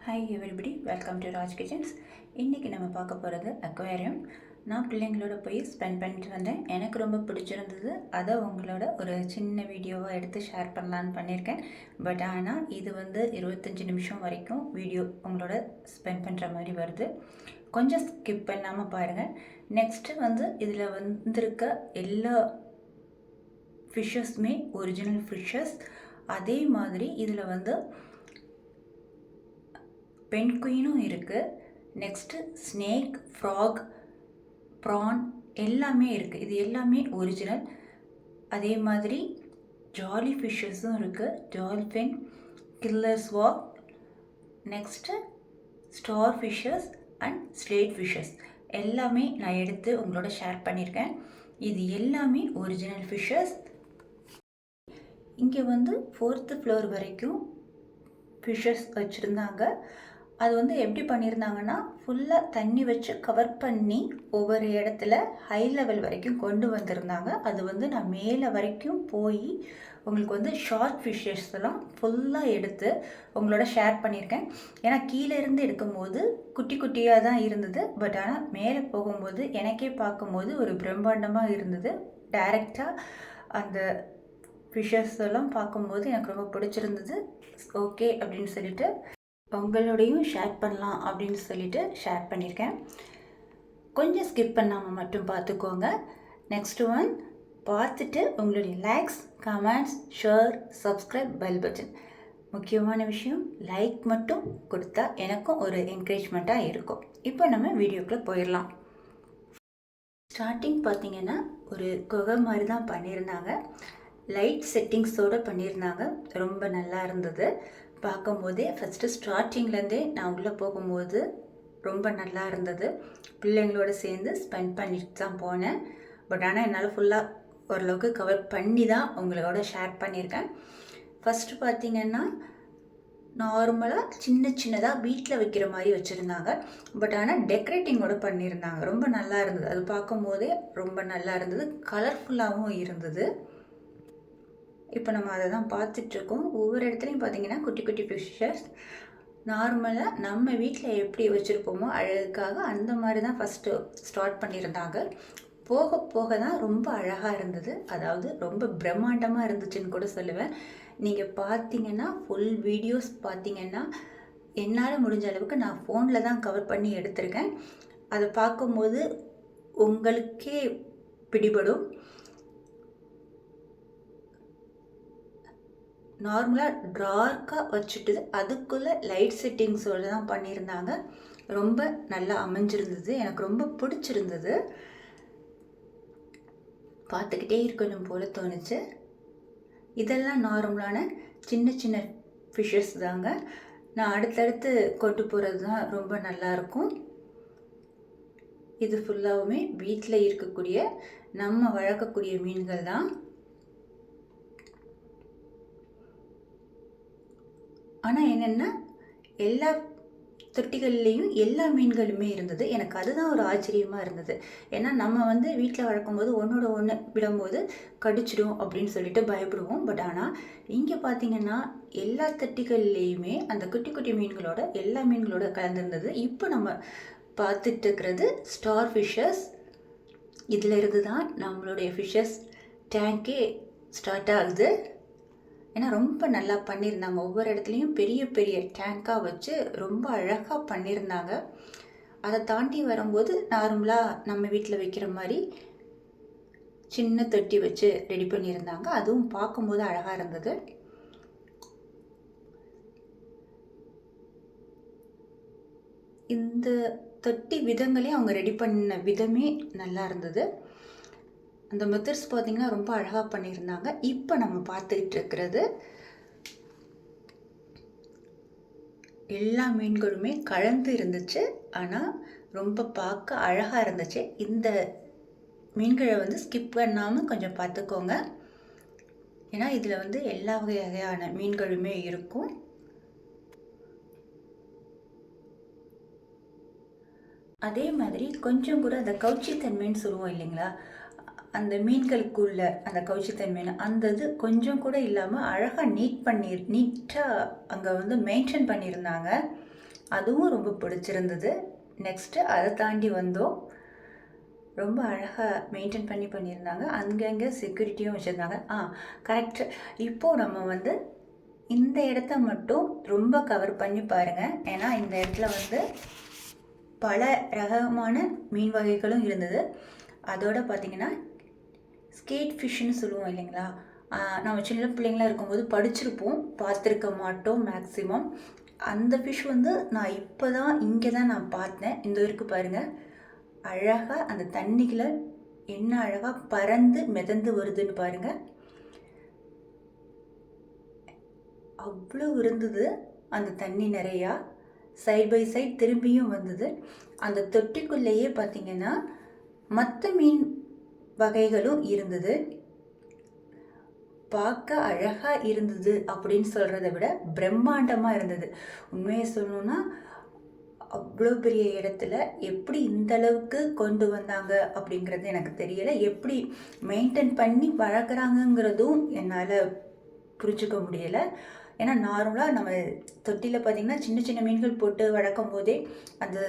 Hi everybody, welcome to Raj kitchens. இன்றைக்கி நம்ம பார்க்க போகிறது அக்வேரியம். நான் பிள்ளைங்களோட போய் ஸ்பெண்ட் பண்ணிட்டு வந்தேன். எனக்கு ரொம்ப பிடிச்சிருந்தது. அதை உங்களோட ஒரு சின்ன வீடியோவாக எடுத்து ஷேர் பண்ணலான்னு பண்ணியிருக்கேன். பட் ஆனால் இது 25 நிமிஷம் வரைக்கும் வீடியோ உங்களோட ஸ்பெண்ட் பண்ணுற மாதிரி வருது. கொஞ்சம் ஸ்கிப் பண்ணாமல் பாருங்கள். நெக்ஸ்ட்டு இதில் வந்திருக்க எல்லா ஃபிஷ்ஷஸுமே ஒரிஜினல் ஃபிஷ்ஷஸ். அதே மாதிரி இதில் பென்குயினும் இருக்குது. நெக்ஸ்ட்டு ஸ்னேக், ஃப்ராக், ப்ரான் எல்லாமே இருக்குது. இது எல்லாமே ஒரிஜினல். அதே மாதிரி ஜாலி ஃபிஷ்ஷஸும் இருக்குது. Dolphin, killer swag, next star fishes and slate fishes எல்லாமே நான் எடுத்து உங்களோட ஷேர் பண்ணியிருக்கேன். இது எல்லாமே ஒரிஜினல் ஃபிஷ்ஷஸ். இங்கே 4th ஃப்ளோர் வரைக்கும் ஃபிஷ்ஷஸ் வச்சுருந்தாங்க. அது எப்படி பண்ணியிருந்தாங்கன்னா, ஃபுல்லாக தண்ணி வச்சு கவர் பண்ணி ஒவ்வொரு இடத்துல ஹை லெவல் வரைக்கும் கொண்டு வந்திருந்தாங்க. அது நான் மேலே வரைக்கும் போய் உங்களுக்கு ஷார்ட் ஃபிஷ்ஷஸ்லாம் ஃபுல்லாக எடுத்து உங்களோட ஷேர் பண்ணியிருக்கேன். ஏன்னா கீழே இருந்து எடுக்கும்போது குட்டி குட்டியாக தான் இருந்தது. பட் ஆனால் மேலே போகும்போது எனக்கே பார்க்கும்போது ஒரு பிரம்மாண்டமாக இருந்தது. டைரெக்டாக அந்த ஃபிஷ்ஷஸ் எல்லாம் பார்க்கும்போது எனக்கு ரொம்ப பிடிச்சிருந்தது. ஓகே அப்படின்னு சொல்லிட்டு உங்களோடையும் ஷேர் பண்ணலாம் அப்படின்னு சொல்லிட்டு ஷேர் பண்ணியிருக்கேன். கொஞ்சம் ஸ்கிப் பண்ணாமல் மட்டும் பார்த்துக்கோங்க. நெக்ஸ்ட்டு பார்த்துட்டு உங்களுடைய likes, comments, share, subscribe, bell button. முக்கியமான விஷயம் லைக் மட்டும் கொடுத்தா எனக்கும் ஒரு என்கரேஜ்மெண்ட்டாக இருக்கும். இப்போ நம்ம வீடியோக்குள்ளே போயிடலாம். ஸ்டார்டிங் பார்த்திங்கன்னா ஒரு குகை மாதிரி தான் பண்ணியிருந்தாங்க. லைட் செட்டிங்ஸோடு பண்ணியிருந்தாங்க. ரொம்ப நல்லா இருந்தது பார்க்கும்போதே. ஃபஸ்ட்டு ஸ்டார்டிங்லேருந்தே நான் உள்ளே போகும்போது ரொம்ப நல்லா இருந்தது. பிள்ளைங்களோட சேர்ந்து ஸ்பெண்ட் பண்ணிட்டு தான் போனேன். பட் ஆனால் என்னால் ஃபுல்லாக ஓரளவுக்கு கவர் பண்ணி தான் உங்களோட ஷேர் பண்ணியிருக்கேன். ஃபஸ்ட்டு பார்த்திங்கன்னா நார்மலாக சின்னதாக வீட்டில் வைக்கிற மாதிரி வச்சுருந்தாங்க. பட் ஆனால் டெக்கரேட்டிங்கோடு பண்ணியிருந்தாங்க. ரொம்ப நல்லா இருந்தது. அது பார்க்கும்போதே ரொம்ப நல்லா இருந்தது. கலர்ஃபுல்லாகவும் இருந்தது. இப்போ நம்ம அதை தான் பார்த்துட்ருக்கோம். ஒவ்வொரு இடத்துலையும் பார்த்திங்கன்னா குட்டி குட்டி ஃபிஷ்ஷஸ் நார்மலாக நம்ம வீட்டில் எப்படி வச்சுருப்போமோ அழகுக்காக அந்த மாதிரி தான் ஃபஸ்ட்டு ஸ்டார்ட் பண்ணியிருந்தாங்க. போக போக தான் ரொம்ப அழகாக இருந்தது. அதாவது ரொம்ப பிரம்மாண்டமாக இருந்துச்சுன்னு கூட சொல்லுவேன். நீங்கள் பார்த்தீங்கன்னா ஃபுல் வீடியோஸ் பார்த்தீங்கன்னா என்னால் முடிஞ்ச அளவுக்கு நான் ஃபோனில் தான் கவர் பண்ணி எடுத்திருக்கேன். அதை பார்க்கும்போது உங்களுக்கே பிடிபடும். நார்மலாக டார்க்காக வச்சுட்டு அதுக்குள்ளே லைட் செட்டிங்ஸோடு தான் பண்ணியிருந்தாங்க. ரொம்ப நல்லா அமைஞ்சிருந்தது. எனக்கு ரொம்ப பிடிச்சிருந்தது. பார்த்துக்கிட்டே இருக்கணும் போல் தோணுச்சு. இதெல்லாம் நார்மலான சின்ன ஃபிஷ்ஷஸ் தாங்க. நான் அடுத்தடுத்து கொண்டு போகிறது தான் ரொம்ப நல்லாயிருக்கும். இது ஃபுல்லாகவுமே வீட்டில் இருக்கக்கூடிய நம்ம வளர்க்கக்கூடிய மீன்கள் தான். ஆனால் என்னென்னா எல்லா தொட்டிகள்லேயும் எல்லா மீன்களுமே இருந்தது. எனக்கு அதுதான் ஒரு ஆச்சரியமாக இருந்தது. ஏன்னா நம்ம வீட்டில் வளர்க்கும்போது ஒன்றோட ஒன்று விடும்போது கடிச்சிடும் அப்படின்னு சொல்லிட்டு பயப்படுவோம். பட் ஆனால் இங்கே பார்த்திங்கன்னா எல்லா தொட்டிகள்லேயுமே அந்த குட்டி குட்டி மீன்களோட எல்லா மீன்களோட கலந்துருந்தது. இப்போ நம்ம பார்த்துட்டு இருக்கிறது ஸ்டார் ஃபிஷ்ஷஸ். இதில் இருந்து தான் நம்மளுடைய ஃபிஷ்ஷஸ் டேங்கே ஸ்டார்ட் ஆகுது. ஏன்னா ரொம்ப நல்லா பண்ணியிருந்தாங்க. ஒவ்வொரு இடத்துலையும் பெரிய பெரிய டேங்காக வச்சு ரொம்ப அழகாக பண்ணியிருந்தாங்க. அதை தாண்டி வரும்போது நார்மலாக நம்ம வீட்டில் வைக்கிற மாதிரி சின்ன தொட்டி வச்சு ரெடி பண்ணியிருந்தாங்க. அதுவும் பார்க்கும்போது அழகாக இருந்தது. இந்த தொட்டி விதங்களே அவங்க ரெடி பண்ண விதமே நல்லா இருந்தது. அந்த மெத்தட்ஸ் பார்த்திங்கன்னா ரொம்ப அழகாக பண்ணியிருந்தாங்க. இப்போ நம்ம பார்த்துக்கிட்டு இருக்கிறது எல்லா மீன்களுமே கலந்து இருந்துச்சு. ஆனால் ரொம்ப பார்க்க அழகாக இருந்துச்சு. இந்த மீன்களை ஸ்கிப் பண்ணாமல் கொஞ்சம் பார்த்துக்கோங்க. ஏன்னா இதில் எல்லா வகையான மீன்களுமே இருக்கும். அதே மாதிரி கொஞ்சம் கூட அந்த கவுச்சித்தன்மைன்னு சொல்லுவோம் இல்லைங்களா, அந்த மீன்களுக்குள்ள அந்த கவுச்சித்தன்மையான அந்த இது கொஞ்சம் கூட இல்லாமல் அழகாக நீட்டாக அங்கே மெயின்டைன் பண்ணியிருந்தாங்க. அதுவும் ரொம்ப பிடிச்சிருந்தது. நெக்ஸ்ட்டு அதை தாண்டி வந்தோம். ரொம்ப அழகாக மெயின்டைன் பண்ணியிருந்தாங்க. அங்கங்கே செக்யூரிட்டியும் வச்சுருந்தாங்க. கரெக்டு. இப்போது நம்ம வந்து இந்த இடத்த மட்டும் ரொம்ப கவர் பண்ணி பாருங்கள். ஏன்னா இந்த இடத்துல வந்து பல ரகமான மீன் வகைகளும் இருந்தது. அதோடு பார்த்திங்கன்னா ஸ்கேட் ஃபிஷ்ஷுன்னு சொல்லுவோம் இல்லைங்களா, நம்ம சின்ன பிள்ளைங்களாக இருக்கும்போது படிச்சிருப்போம், பார்த்துருக்க மாட்டோம் மேக்ஸிமம். அந்த ஃபிஷ் வந்து நான் இப்போ தான் இங்கே தான் நான் பார்த்தேன். இந்த இருக்குது பாருங்கள், அழகாக அந்த தண்ணிகளை என்ன அழகாக பறந்து மிதந்து வருதுன்னு பாருங்கள். அவ்வளோ இருந்தது அந்த தண்ணி நிறையா. சைட் பை சைட் திரும்பியும் வந்தது. அந்த தொட்டிக்குள்ளேயே பார்த்திங்கன்னா மற்ற மீன் வகைகளும் இருந்தது. பார்க்க அழகாக இருந்தது அப்படின்னு சொல்கிறத விட பிரம்மாண்டமாக இருந்தது. உண்மையை சொல்லணுன்னா அவ்வளோ பெரிய இடத்துல எப்படி இந்தளவுக்கு கொண்டு வந்தாங்க அப்படிங்கிறது எனக்கு தெரியலை. எப்படி மெயின்டைன் பண்ணி வளர்க்குறாங்கங்கிறதும் என்னால் புரிஞ்சுக்க முடியலை. ஏன்னா நார்மலாக நம்ம தொட்டியில் பார்த்திங்கன்னா சின்ன சின்ன மீன்கள் போட்டு வளர்க்கும் போதே அந்த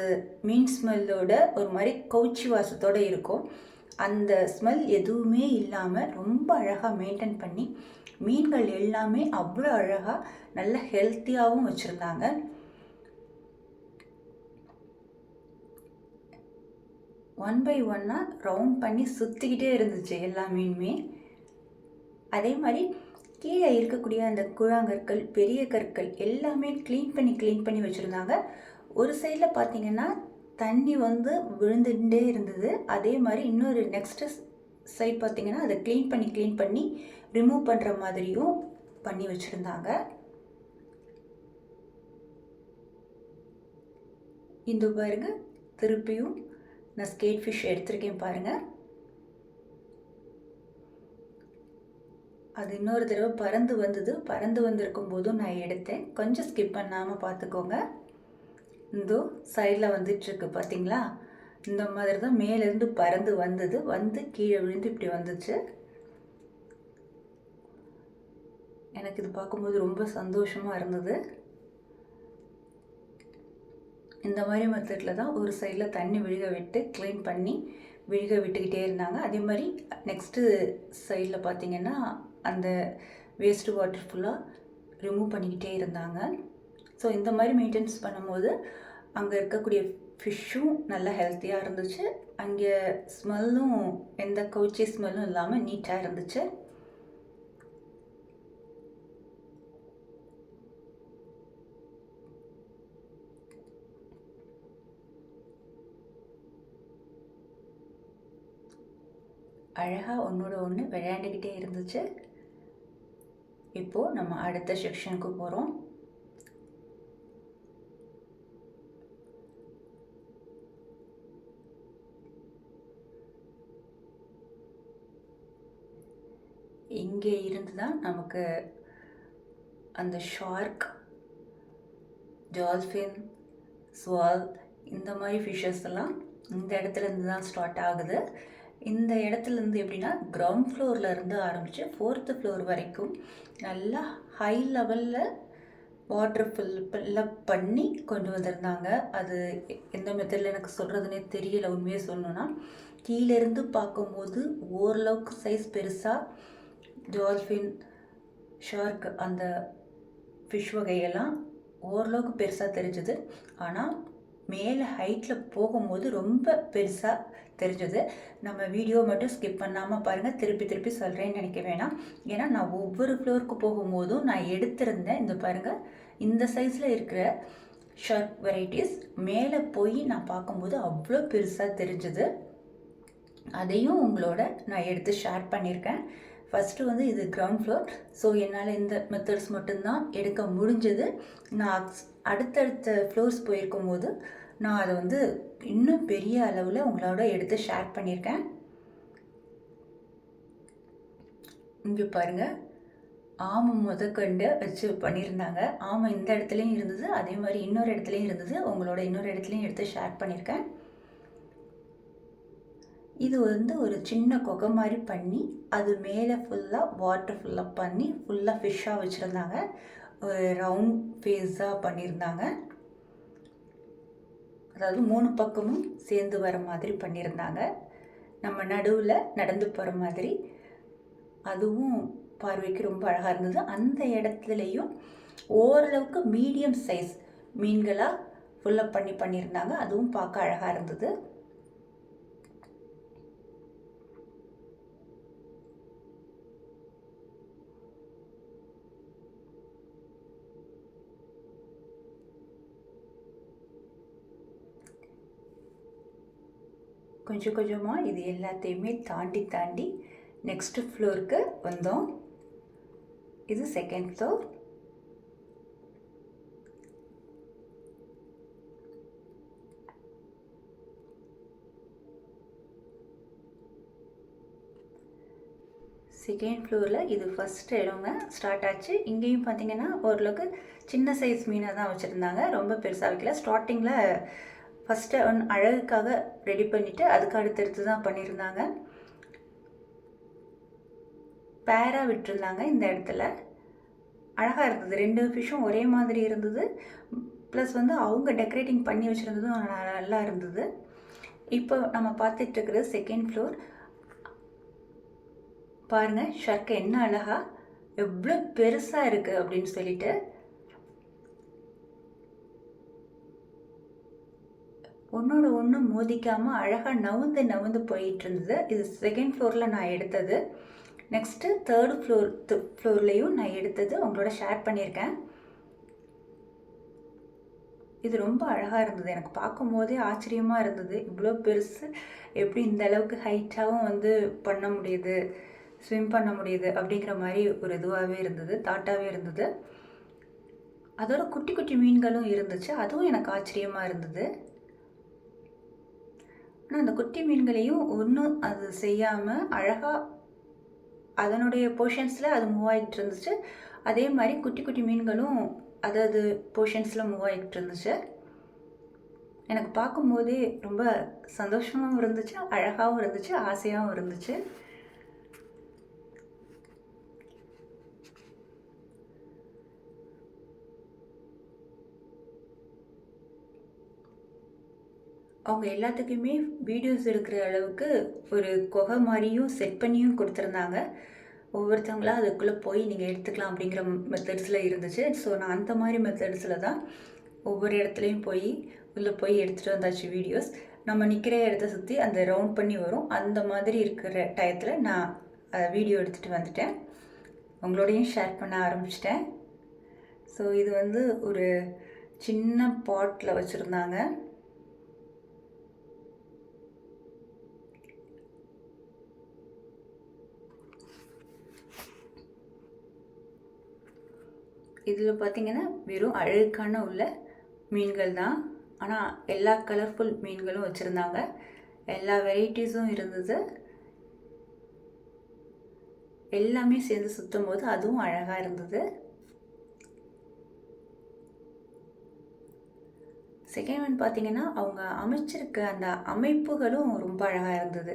மீன் ஸ்மெல்லோட ஒரு மாதிரி கவுச்சி வாசத்தோடு இருக்கும். அந்த ஸ்மெல் எதுவுமே இல்லாமல் ரொம்ப அழகாக மெயின்டைன் பண்ணி மீன்கள் எல்லாமே அவ்வளோ அழகாக நல்ல ஹெல்த்தியாகவும் வச்சுருந்தாங்க. ஒன் பை ஒன்னாக ரவுண்ட் பண்ணி சுற்றிக்கிட்டே இருந்துச்சு எல்லா மீனுமே. அதே மாதிரி கீழே இருக்கக்கூடிய அந்த கூழாங்கற்கள், பெரிய கற்கள் எல்லாமே க்ளீன் பண்ணி வச்சுருந்தாங்க. ஒரு சைடில் பார்த்திங்கன்னா தண்ணி வந்து விழுந்துகிட்டே இருந்தது. அதே மாதிரி இன்னொரு நெக்ஸ்ட்டு சைட் பார்த்திங்கன்னா அதை க்ளீன் பண்ணி ரிமூவ் பண்ணுற மாதிரியும் பண்ணி வச்சுருந்தாங்க. இந்த பாருங்க, திருப்பியும் நான் ஸ்கேட் ஃபிஷ் எடுத்திருக்கேன் பாருங்கள். அது இன்னொரு தடவை பறந்து வந்திருக்கும் போதும் நான் எடுத்தேன். கொஞ்சம் ஸ்கிப் பண்ணாமல் பார்த்துக்கோங்க. இந்தோ சைடில் வந்துட்டுருக்கு பார்த்திங்களா, இந்த மாதிரி தான் மேலேருந்து பறந்து வந்தது, வந்து கீழே விழுந்து இப்படி வந்துச்சு. எனக்கு இது பார்க்கும்போது ரொம்ப சந்தோஷமாக இருந்தது. இந்த மாதிரி மெத்தடில் தான் ஒரு சைடில் தண்ணி விழுக விட்டு க்ளீன் பண்ணி விழுக விட்டுக்கிட்டே இருந்தாங்க. அதே மாதிரி நெக்ஸ்ட்டு சைடில் பார்த்திங்கன்னா அந்த வேஸ்ட் வாட்டர் ஃபுல்லாக ரிமூவ் பண்ணிக்கிட்டே இருந்தாங்க. ஸோ இந்த மாதிரி மெயின்டெனன்ஸ் பண்ணும்போது அங்கே இருக்கக்கூடிய ஃபிஷ்ஷும் நல்லா ஹெல்த்தியாக இருந்துச்சு. அங்கே ஸ்மெல்லும் எந்த கவுச்சி ஸ்மெல்லும் இல்லாமல் நீட்டாக இருந்துச்சு. அழகாக ஒன்றோட ஒன்று விளையாண்டுக்கிட்டே இருந்துச்சு. இப்போது நம்ம அடுத்த செக்ஷனுக்கு போகிறோம். இங்கே இருந்து தான் நமக்கு அந்த ஷார்க், டால்ஃபின், ஸ்வால் இந்த மாதிரி ஃபிஷ்ஷஸ் எல்லாம் இந்த இடத்துலேருந்து தான் ஸ்டார்ட் ஆகுது. இந்த இடத்துலேருந்து எப்படின்னா கிரவுண்ட் ஃப்ளோரில் இருந்து ஆரம்பித்து 4th ஃப்ளோர் வரைக்கும் நல்லா ஹை லெவலில் வாட்டர் ஃபில்லப் பண்ணி கொண்டு வந்திருந்தாங்க. அது எந்த மெத்தடில் எனக்கு சொல்கிறதுனே தெரியலை. உண்மையை சொல்லணுன்னா கீழேருந்து பார்க்கும்போது ஓரளவுக்கு சைஸ் பெருசாக டால்ஃபின், ஷார்க் அந்த ஃபிஷ் வகையெல்லாம் ஓரளவுக்கு பெருசாக தெரிஞ்சுது. ஆனால் மேலே ஹைட்டில் போகும்போது ரொம்ப பெருசாக தெரிஞ்சது. நம்ம வீடியோ மட்டும் ஸ்கிப் பண்ணாமல் பாருங்கள். திருப்பி சொல்கிறேன்னு நினைக்க வேணாம். ஏன்னா நான் ஒவ்வொரு ஃப்ளோருக்கு போகும்போதும் நான் எடுத்திருந்தேன். இந்த பாருங்கள், இந்த சைஸில் இருக்கிற ஷார்க் வெரைட்டிஸ் மேலே போய் நான் பார்க்கும்போது அவ்வளோ பெருசாக தெரிஞ்சுது. அதையும் உங்களோட நான் எடுத்து ஷேர் பண்ணியிருக்கேன். ஃபஸ்ட்டு வந்து இது கிரவுண்ட் ஃப்ளோர். ஸோ என்னால் இந்த மெத்தட்ஸ் மட்டும்தான் எடுக்க முடிஞ்சது. நான் அடுத்தடுத்த ஃப்ளோர்ஸ் போயிருக்கும் போது நான் அதை வந்து இன்னும் பெரிய அளவில் உங்களோட எடுத்து ஷேர் பண்ணியிருக்கேன். இங்கே பாருங்கள், ஆமை முதற்கொண்டு வச்சு பண்ணியிருந்தாங்க. ஆமை இந்த இடத்துலையும் இருந்தது, அதே மாதிரி இன்னொரு இடத்துலையும் இருந்தது. உங்களோட இன்னொரு இடத்துலையும் எடுத்து ஷேர் பண்ணியிருக்கேன். இது வந்து ஒரு சின்ன கொகை மாதிரி பண்ணி அது மேலே ஃபுல்லாக வாட்டர் ஃபுல்லாக பண்ணி ஃபுல்லாக ஃபிஷ்ஷாக வச்சுருந்தாங்க. ஒரு ரவுண்ட் ஃபேஸாக பண்ணியிருந்தாங்க. அதாவது 3 பக்கமும் சேர்ந்து வர மாதிரி பண்ணியிருந்தாங்க. நம்ம நடுவில் நடந்து போகிற மாதிரி, அதுவும் பார்வைக்கு ரொம்ப அழகாக இருந்தது. அந்த இடத்துலையும் ஓரளவுக்கு மீடியம் சைஸ் மீன்களாக ஃபுல்லப் பண்ணியிருந்தாங்க. அதுவும் பார்க்க அழகாக இருந்தது. கொஞ்சம் கொஞ்சமாக இது எல்லாத்தையுமே தாண்டி நெக்ஸ்ட் ஃப்ளோருக்கு வந்தோம். இது செகண்ட் ஃப்ளோர். செகண்ட் ஃப்ளோரில் இது ஃபஸ்ட் இடங்க ஸ்டார்ட் ஆச்சு. இங்கேயும் பார்த்தீங்கன்னா ஓரளவுக்கு சின்ன சைஸ் மீனாக தான் வச்சுருந்தாங்க, ரொம்ப பெருசாக வைக்கல. ஸ்டார்டிங்கில் ஃபஸ்ட்டு அழகுக்காக ரெடி பண்ணிவிட்டு அதுக்கு அடுத்தடுத்து தான் பண்ணியிருந்தாங்க. பேராக விட்டுருந்தாங்க. இந்த இடத்துல அழகாக இருந்தது. 2 ஃபிஷ்ஷும் ஒரே மாதிரி இருந்தது. ப்ளஸ் வந்து அவங்க டெக்கரேட்டிங் பண்ணி வச்சுருந்ததும் நல்லா இருந்தது. இப்போ நம்ம பார்த்துட்டு இருக்கிறது செகண்ட் ஃப்ளோர். பாருங்கள் ஷர்க் என்ன அழகா எவ்வளோ பெருசாக இருக்குது அப்படின்னு சொல்லிட்டு. ஒன்றோட ஒன்று மோதிக்காமல் அழகாக நவுந்து போயிட்டு இருந்தது. இது செகண்ட் ஃப்ளோரில் நான் எடுத்தது. நெக்ஸ்ட்டு தேர்டு ஃப்ளோர்லேயும் நான் எடுத்தது உங்களோட ஷேர் பண்ணியிருக்கேன். இது ரொம்ப அழகாக இருந்தது. எனக்கு பார்க்கும்போதே ஆச்சரியமாக இருந்தது. இவ்வளோ பெருசு எப்படி இந்த அளவுக்கு ஹைட்டாகவும் வந்து பண்ண முடியுது, ஸ்விம் பண்ண முடியுது அப்படிங்கிற மாதிரி ஒரு இதுவாகவே இருந்தது, தாட்டாகவே இருந்தது. அதோட குட்டி குட்டி மீன்களும் இருந்துச்சு. அதுவும் எனக்கு ஆச்சரியமாக இருந்தது. ஆனால் அந்த குட்டி மீன்களையும் ஒன்றும் அது செய்யாமல் அழகாக அதனுடைய போர்ஷன்ஸில் அது மூவ் ஆகிட்டு இருந்துச்சு. அதே மாதிரி குட்டி குட்டி மீன்களும் அதாவது போர்ஷன்ஸில் மூவ் ஆகிட்டு இருந்துச்சு. எனக்கு பார்க்கும்போதே ரொம்ப சந்தோஷமாகவும் இருந்துச்சு, அழகாகவும் இருந்துச்சு, ஆசையாகவும் இருந்துச்சு. அவங்க எல்லாத்துக்குமே வீடியோஸ் எடுக்கிற அளவுக்கு ஒரு குகை மாதிரியும் செட் பண்ணியும் கொடுத்துருந்தாங்க. ஒவ்வொருத்தவங்களாம் அதுக்குள்ளே போய் நீங்கள் எடுத்துக்கலாம் அப்படிங்கிற மெத்தட்ஸில் இருந்துச்சு. ஸோ நான் அந்த மாதிரி மெத்தட்ஸில் தான் ஒவ்வொரு இடத்துலையும் உள்ளே போய் எடுத்துகிட்டு வந்தாச்சு வீடியோஸ். நம்ம நிற்கிற இடத்த சுற்றி அந்த ரவுண்ட் பண்ணி வரும். அந்த மாதிரி இருக்கிற டயத்தில் நான் வீடியோ எடுத்துகிட்டு வந்துட்டேன், உங்களோடையும் ஷேர் பண்ண ஆரம்பிச்சிட்டேன். ஸோ இது வந்து ஒரு சின்ன பாட்டில் வச்சுருந்தாங்க. இதில் பார்த்திங்கன்னா வெறும் அழகுக்கான உள்ள மீன்கள் தான். ஆனால் எல்லா கலர்ஃபுல் மீன்களும் வச்சுருந்தாங்க, எல்லா வெரைட்டிஸும் இருந்தது. எல்லாமே சேர்ந்து சுற்றும் போது அதுவும் அழகாக இருந்தது. செகண்ட் ஒன் பார்த்திங்கன்னா அவங்க அமைச்சிருக்க அந்த அமைப்புகளும் ரொம்ப அழகாக இருந்தது.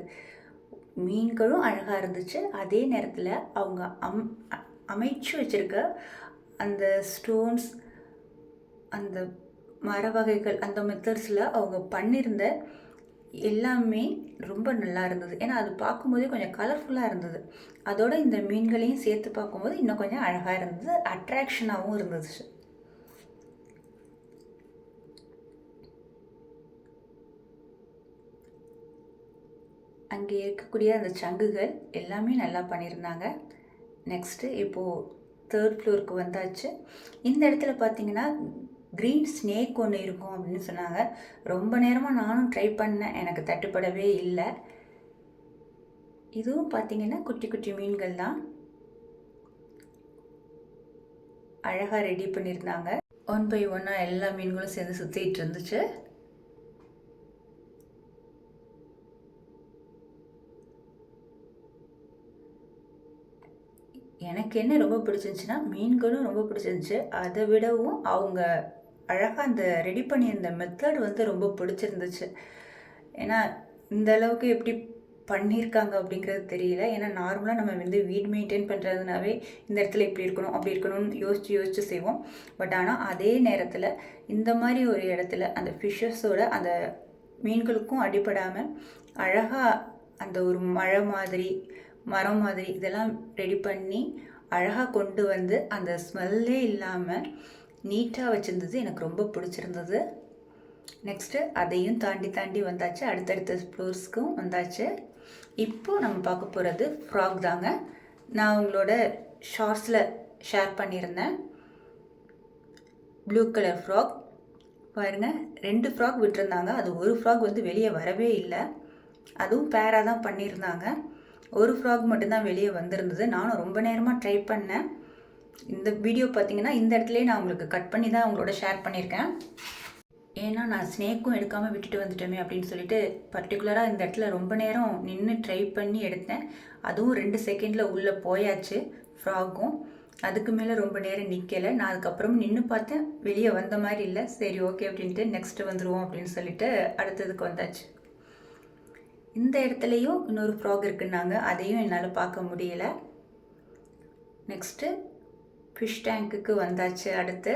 மீன்களும் அழகாக இருந்துச்சு. அதே நேரத்தில் அவங்க அமைச்சு வச்சுருக்க அந்த ஸ்டோன்ஸ், அந்த மர வகைகள், அந்த மெத்தட்ஸில் அவங்க பண்ணியிருந்த எல்லாமே ரொம்ப நல்லா இருந்தது. ஏன்னா அது பார்க்கும்போதே கொஞ்சம் கலர்ஃபுல்லாக இருந்தது. அதோட இந்த மீன்களையும் சேர்த்து பார்க்கும்போது இன்னும் கொஞ்சம் அழகாக இருந்தது, அட்ராக்ஷனாகவும் இருந்துச்சு. அங்கே இருக்கக்கூடிய அந்த சங்குகள் எல்லாமே நல்லா பண்ணியிருந்தாங்க. நெக்ஸ்ட்டு இப்போது தேர்ட் ஃப்ளோருக்கு வந்தாச்சு. இந்த இடத்துல பார்த்தீங்கன்னா க்ரீன் ஸ்னேக் ஒன்று இருக்கும் அப்படின்னு சொன்னாங்க. ரொம்ப நேரமாக நானும் ட்ரை பண்ணேன், எனக்கு தட்டுப்படவே இல்லை. இதுவும் பார்த்தீங்கன்னா குட்டி குட்டி மீன்கள் தான், அழகாக ரெடி பண்ணியிருந்தாங்க. 1 by 1 எல்லா மீன்களும் சேர்ந்து சுற்றிட்டு இருந்துச்சு. எனக்கு என்ன ரொம்ப பிடிச்சிருந்துச்சின்னா மீன்களும் ரொம்ப பிடிச்சிருந்துச்சு. அதை விடவும் அவங்க அழகாக அந்த ரெடி பண்ணியிருந்த மெத்தட் வந்து ரொம்ப பிடிச்சிருந்துச்சு. ஏன்னா இந்த அளவுக்கு எப்படி பண்ணியிருக்காங்க அப்படிங்கிறது தெரியல. ஏன்னா நார்மலாக நம்ம வந்து வீடு மெயின்டைன் பண்ணுறதுனாவே இந்த இடத்துல இப்படி இருக்கணும் அப்படி இருக்கணும்னு யோசித்து செய்வோம். பட் ஆனால் அதே நேரத்தில் இந்த மாதிரி ஒரு இடத்துல அந்த ஃபிஷ்ஷஸோட அந்த மீன்களுக்கும் அடிபடாமல் அழகாக அந்த ஒரு மழை மாதிரி மரம் மாதிரி இதெல்லாம் ரெடி பண்ணி அழகாக கொண்டு வந்து அந்த ஸ்மெல்லே இல்லாமல் நீட்டாக வச்சுருந்தது. எனக்கு ரொம்ப பிடிச்சிருந்தது. நெக்ஸ்ட்டு அதையும் தாண்டி வந்தாச்சு. அடுத்தடுத்த ஃப்ளோர்ஸ்க்கும் வந்தாச்சு. இப்போது நம்ம பார்க்க போகிறது ஃப்ராக் தாங்க. நான் உங்களோட ஷார்ட்ஸில் ஷேர் பண்ணியிருந்தேன். ப்ளூ கலர் ஃப்ராக் பாருங்கள். 2 ஃப்ராக் விட்டுருந்தாங்க. அது ஒரு ஃப்ராக் வந்து வெளியே வரவே இல்லை. அதுவும் பேராக தான் பண்ணியிருந்தாங்க. ஒரு ஃப்ராக் மட்டும்தான் வெளியே வந்திருந்தது. நானும் ரொம்ப நேரமாக ட்ரை பண்ணேன். இந்த வீடியோ பார்த்தீங்கன்னா இந்த இடத்துலையே நான் உங்களுக்கு கட் பண்ணி தான் உங்களோட ஷேர் பண்ணியிருக்கேன். ஏன்னா நான் ஸ்னேக்கும் எடுக்காமல் விட்டுட்டு வந்துட்டோமே அப்படின்னு சொல்லிட்டு பர்டிகுலராக இந்த இடத்துல ரொம்ப நேரம் நின்று ட்ரை பண்ணி எடுத்தேன். அதுவும் 2 செகண்டில் உள்ளே போயாச்சு ஃப்ராகும். அதுக்கு மேலே ரொம்ப நேரம் நிற்கலை. நான் அதுக்கப்புறம் நின்று பார்த்தேன், வெளியே வந்த மாதிரி இல்லை. சரி ஓகே அப்படின்ட்டு நெக்ஸ்ட்டு வந்துடுவோம் அப்படின்னு சொல்லிட்டு அடுத்ததுக்கு வந்தாச்சு. இந்த இடத்துலையும் இன்னொரு ஃப்ராக் இருக்குன்னாங்க. அதையும் என்னால் பார்க்க முடியலை. நெக்ஸ்ட்டு ஃபிஷ் டேங்க்குக்கு வந்தாச்சு. அடுத்து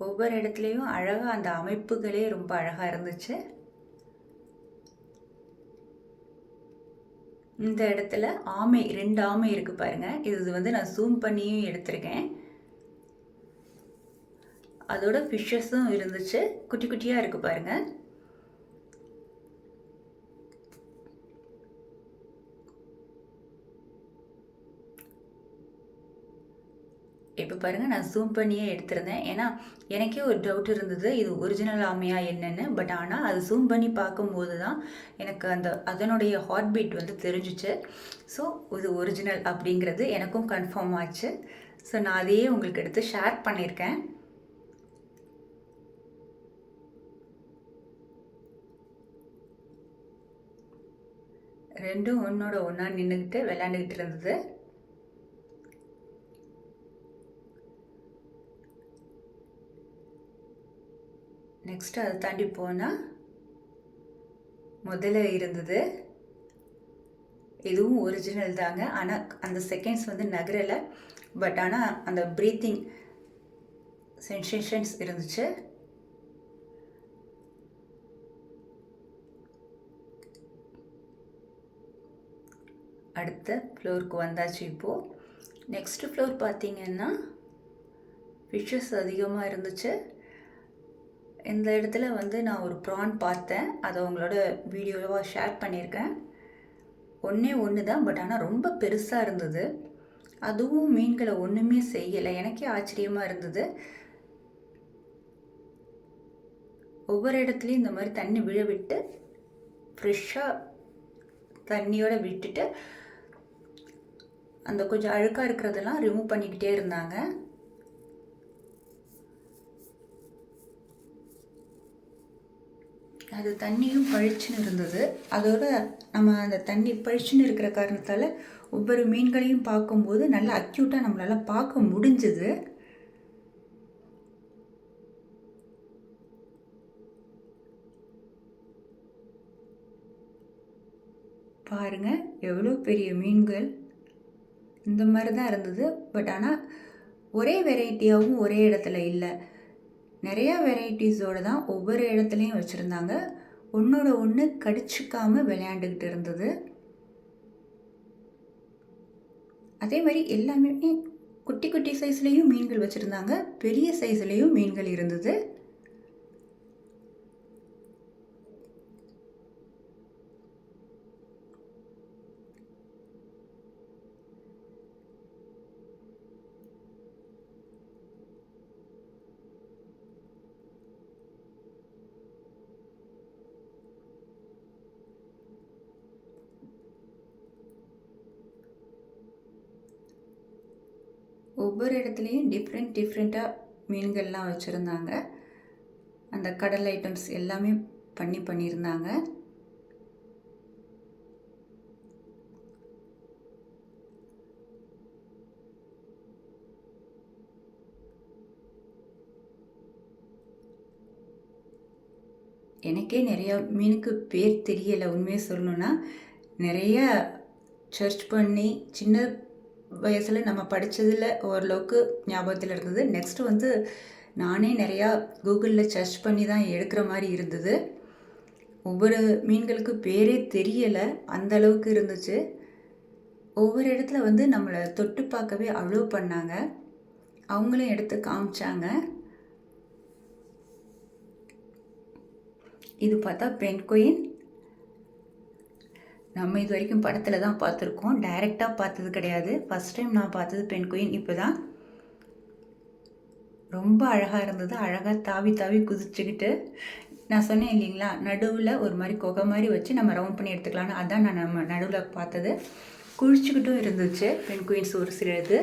ஒவ்வொரு இடத்துலையும் அழகாக அந்த அமைப்புகளே ரொம்ப அழகாக இருந்துச்சு. இந்த இடத்துல ஆமை 2 ஆமை இருக்குது பாருங்கள். இது வந்து நான் ஜூம் பண்ணியும் எடுத்திருக்கேன். அதோட ஃபிஷ்ஷஸும் இருந்துச்சு. குட்டி குட்டியாக இருக்குது பாருங்கள். இப்போ பாருங்கள், நான் ஜூம் பண்ணியே எடுத்திருந்தேன். ஏன்னா எனக்கே ஒரு டவுட் இருந்தது, இது ஒரிஜினல் ஆமையா என்னென்னு. பட் ஆனால் அது ஜூம் பண்ணி பார்க்கும்போது தான் எனக்கு அதனுடைய ஹார்ட் பீட் வந்து தெரிஞ்சிச்சு. ஸோ இது ஒரிஜினல் அப்படிங்கிறது எனக்கும் கன்ஃபார்ம் ஆச்சு. ஸோ நான் அதையே உங்களுக்கு எடுத்து ஷேர் பண்ணியிருக்கேன். ரெண்டும் ஒன்றோட ஒன்றா நின்றுக்கிட்டு விளையாண்டுக்கிட்டு இருந்தது. நெக்ஸ்ட்டு அதை தாண்டி போனால் முதல்ல இருந்தது. இதுவும் ஒரிஜினல் தாங்க. ஆனால் அந்த செகண்ட்ஸ் வந்து நகரலை. பட் ஆனால் அந்த ப்ரீத்திங் சென்சேஷன்ஸ் இருந்துச்சு. அடுத்த ஃப்ளோருக்கு வந்தாச்சு. இப்போது நெக்ஸ்ட்டு ஃப்ளோர் பார்த்திங்கன்னா ஃபிஷ்ஷஸ் அதிகமாக இருந்துச்சு. இந்த இடத்துல வந்து நான் ஒரு ப்ரான் பார்த்தேன். அதை உங்களோட வீடியோவாக ஷேர் பண்ணியிருக்கேன். ஒன்று தான். பட் ஆனால் ரொம்ப பெருசாக இருந்தது. அதுவும் மீன்களை ஒன்றுமே செய்யலை. எனக்கே ஆச்சரியமாக இருந்தது. ஒவ்வொரு இடத்துலையும் இந்த மாதிரி தண்ணி விழ விட்டு ஃப்ரெஷ்ஷாக தண்ணியோடு விட்டுட்டு அந்த கொஞ்சம் அழுக்காக இருக்கிறதெல்லாம் ரிமூவ் பண்ணிக்கிட்டே இருந்தாங்க. அது தண்ணியும் பளிச்சுன்னு இருந்தது. அதோட நம்ம அந்த தண்ணி பளிச்சுன்னு இருக்கிற காரணத்தால் ஒவ்வொரு மீன்களையும் பார்க்கும்போது நல்லா அக்யூட்டாக நம்மளால் பார்க்க முடிஞ்சுது. பாருங்கள் எவ்வளோ பெரிய மீன்கள். இந்த மாதிரி தான் இருந்தது. பட் ஆனால் ஒரே வெரைட்டியாகவும் ஒரே இடத்துல இல்லை. நிறையா வெரைட்டிஸோடு தான் ஒவ்வொரு இடத்துலையும் வச்சுருந்தாங்க. ஒன்றோட ஒன்று கடிச்சிக்காமல் விளையாண்டுக்கிட்டு இருந்தது. அதே மாதிரி எல்லாமே குட்டி குட்டி சைஸ்லேயும் மீன்கள் வச்சுருந்தாங்க, பெரிய சைஸ்லேயும் மீன்கள் இருந்தது. ஒவ்வொரு இடத்துலையும் டிஃப்ரெண்ட்டாக மீன்கள்லாம் வச்சுருந்தாங்க. அந்த கடல் ஐட்டம்ஸ் எல்லாமே பண்ணியிருந்தாங்க. எனக்கே நிறையா மீனுக்கு பேர் தெரியலை. உண்மையை சொல்லணுன்னா நிறைய சர்ச் பண்ணி சின்ன வயசில் நம்ம படித்ததில் ஓரளவுக்கு ஞாபகத்தில் இருந்தது. நெக்ஸ்ட்டு வந்து நானே நிறையா கூகுளில் சர்ச் பண்ணி தான் எடுக்கிற மாதிரி இருந்தது. ஒவ்வொரு மீன்களுக்கு பேரே தெரியலை, அந்தளவுக்கு இருந்துச்சு. ஒவ்வொரு இடத்துல வந்து நம்மளை தொட்டு பார்க்கவே அலோவ் பண்ணாங்க. அவங்களும் எடுத்து காமிச்சாங்க. இது பார்த்தா பென்குயின். நம்ம இது வரைக்கும் படத்தில் தான் பார்த்துருக்கோம், டைரெக்டாக பார்த்தது கிடையாது. ஃபஸ்ட் டைம் நான் பார்த்தது பென்குயின் இப்போ தான். ரொம்ப அழகாக இருந்தது. அழகாக தாவி தாவி குதிச்சுக்கிட்டு, நான் சொன்னேன் இல்லைங்களா, நடுவில் ஒரு மாதிரி குகை மாதிரி வச்சு நம்ம ரவுண்ட் பண்ணி எடுத்துக்கலான்னு. அதான் நான் நம்ம நடுவில் பார்த்தது. குளிச்சுக்கிட்டும் இருந்துச்சு பென்குயின்ஸ் ஒரு சிலது.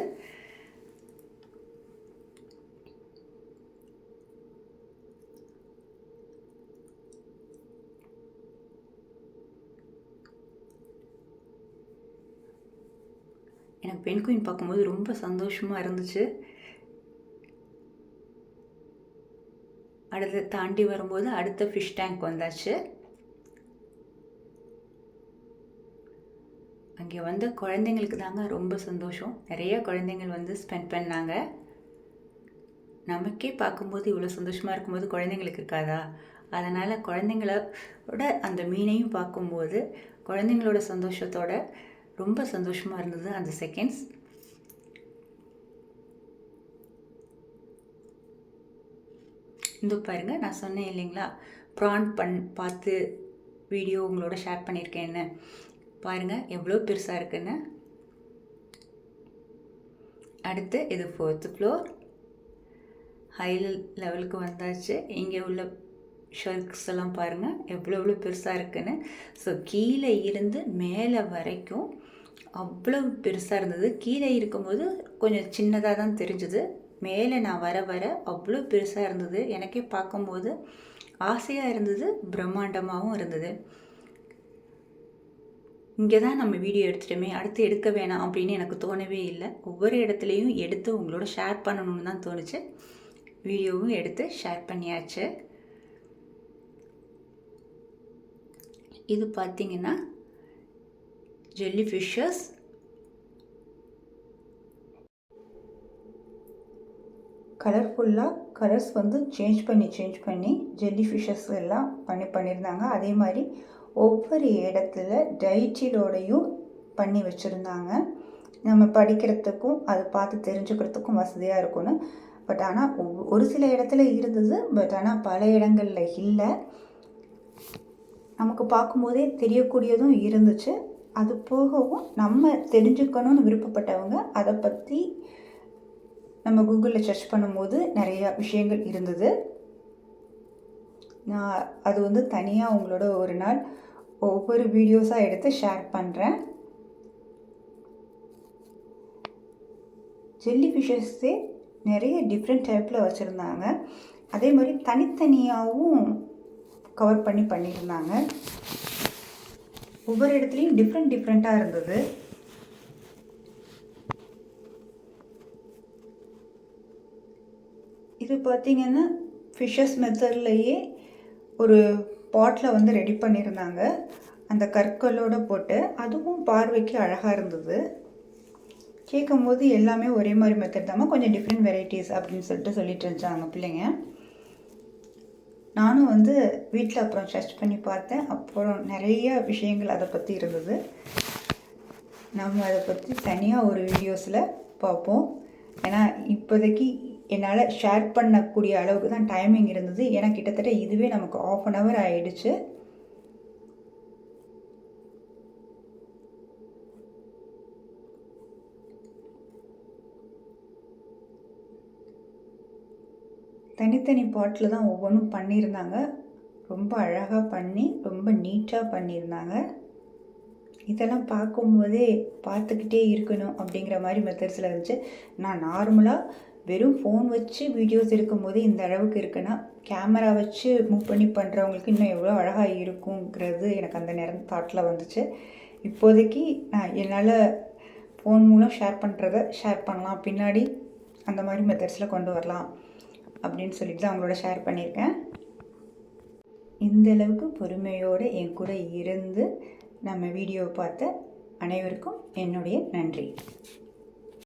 எனக்கு பென்குயின் பார்க்கும்போது ரொம்ப சந்தோஷமாக இருந்துச்சு. அடுத்து தாண்டி வரும்போது அடுத்த ஃபிஷ் டேங்க் வந்தாச்சு. அங்கே வந்த குழந்தைங்களுக்கு தாங்க ரொம்ப சந்தோஷம். நிறைய குழந்தைங்கள் வந்து ஸ்பெண்ட் பண்ணாங்க. நமக்கே பார்க்கும்போது இவ்வளோ சந்தோஷமாக இருக்கும்போது குழந்தைங்களுக்கு இருக்காதா? அதனால் குழந்தைங்களோட அந்த மீனையும் பார்க்கும்போது குழந்தைங்களோட சந்தோஷத்தோட ரொம்ப சந்தோஷமாக இருந்தது அந்த செகண்ட்ஸ். இந்த பாருங்கள், நான் சொன்னேன் இல்லைங்களா, ப்ரான் பார்த்து வீடியோ உங்களோட ஷேர் பண்ணியிருக்கேன்னு. பாருங்கள் எவ்வளோ பெருசாக இருக்குன்னு. அடுத்து இது 4th ஃப்ளோர், ஹை லெவலுக்கு வந்தாச்சு. இங்கே உள்ள ஷர்க்ஸ் எல்லாம் பாருங்கள் எவ்வளோ பெருசாக இருக்குன்னு. ஸோ கீழே இருந்து மேலே வரைக்கும் அவ்வளோ பெருசாக இருந்தது. கீழே இருக்கும்போது கொஞ்சம் சின்னதாக தான் தெரிஞ்சுது. மேலே நான் வர வர அவ்வளோ பெருசாக இருந்தது. எனக்கே பார்க்கும்போது ஆசையாக இருந்தது, பிரம்மாண்டமாகவும் இருந்தது. இங்கே தான் நம்ம வீடியோ எடுத்துட்டோமே, அடுத்து எடுக்க வேணாம் அப்படின்னு எனக்கு தோணவே இல்லை. ஒவ்வொரு இடத்துலையும் எடுத்து உங்களோட ஷேர் பண்ணணும்னு தான் தோணுச்சு. வீடியோவும் எடுத்து ஷேர் பண்ணியாச்சு. இது பார்த்திங்கன்னா ஜெல்லி ஃபிஷ்ஷஸ். கலர்ஃபுல்லாக கலர்ஸ் வந்து சேஞ்ச் பண்ணி ஜெல்லி ஃபிஷ்ஷஸ் எல்லாம் பண்ணியிருந்தாங்க. அதே மாதிரி ஒவ்வொரு இடத்துல டைட்டிலோடையும் பண்ணி வச்சுருந்தாங்க. நம்ம படிக்கிறதுக்கும் அதை பார்த்து தெரிஞ்சுக்கிறதுக்கும் வசதியாக இருக்கும்னு. பட் ஆனால் ஒரு சில இடத்துல இருந்தது, பட் ஆனால் பல இடங்களில் இல்லை. நமக்கு பார்க்கும்போதே தெரியக்கூடியதும் இருந்துச்சு. அது போகவும் நம்ம தெரிஞ்சுக்கணும்னு விருப்பப்பட்டவங்க அதை பற்றி நம்ம கூகுளில் சர்ச் பண்ணும்போது நிறையா விஷயங்கள் இருந்தது. நான் அது வந்து தனியாக உங்களோட ஒரு நாள் ஒவ்வொரு வீடியோஸாக எடுத்து ஷேர் பண்ணுறேன். ஜெல்லி ஃபிஷ்ஷஸே நிறைய டிஃப்ரெண்ட் டைப்பில் வச்சுருந்தாங்க. அதே மாதிரி தனித்தனியாகவும் கவர் பண்ணியிருந்தாங்க. ஒவ்வொரு இடத்துலையும் டிஃப்ரெண்ட்டாக இருந்தது. இது பார்த்திங்கன்னா ஃபிஷ்ஷஸ் மெத்தட்லேயே ஒரு பாட்டில் வந்து ரெடி பண்ணியிருந்தாங்க, அந்த கற்களோடு போட்டு. அதுவும் பார்வைக்கு அழகாக இருந்தது. கேட்கும்போது எல்லாமே ஒரே மாதிரி மெத்தட் தான், கொஞ்சம் டிஃப்ரெண்ட் வெரைட்டிஸ் அப்படின்னு சொல்லிட்டு இருந்தாங்க பிள்ளைங்க. நானும் வந்து வீட்டில் அப்புறம் சர்ச் பண்ணி பார்த்தேன். அப்புறம் நிறைய விஷயங்கள் அதை பற்றி இருந்தது. நம்ம அதை பற்றி தனியாக ஒரு வீடியோஸில் பார்ப்போம். ஏன்னா இப்போதைக்கு என்னால் ஷேர் பண்ணக்கூடிய அளவுக்கு தான் டைமிங் இருந்தது. ஏன்னா கிட்டத்தட்ட இதுவே நமக்கு 1/2 hour ஆகிடுச்சு. தனித்தனி பாட்டில் தான் ஒவ்வொன்றும் பண்ணியிருந்தாங்க. ரொம்ப அழகாக பண்ணி ரொம்ப நீட்டாக பண்ணியிருந்தாங்க. இதெல்லாம் பார்க்கும்போதே பார்த்துக்கிட்டே இருக்கணும் அப்படிங்கிற மாதிரி மெத்தட்ஸில் இருந்துச்சு. நான் நார்மலாக வெறும் ஃபோன் வச்சு வீடியோஸ் எடுக்கும்போது இந்த அளவுக்கு இருக்குன்னா, கேமரா வச்சு மூவ் பண்ணி பண்ணுறவங்களுக்கு இன்னும் எவ்வளோ அழகாக இருக்குங்கிறது எனக்கு அந்த நேரம் தாட்டில் வந்துச்சு. இப்போதைக்கு நான் என்னால் ஃபோன் மூலம் ஷேர் பண்ணுறத ஷேர் பண்ணலாம், பின்னாடி அந்த மாதிரி மெத்தட்ஸில் கொண்டு வரலாம் அப்படின்னு சொல்லிட்டு தான் அவங்களோட ஷேர் பண்ணியிருக்கேன். இந்த அளவுக்கு பொறுமையோடு என் கூட இருந்து நம்ம வீடியோவை பார்த்த அனைவருக்கும் என்னுடைய நன்றி.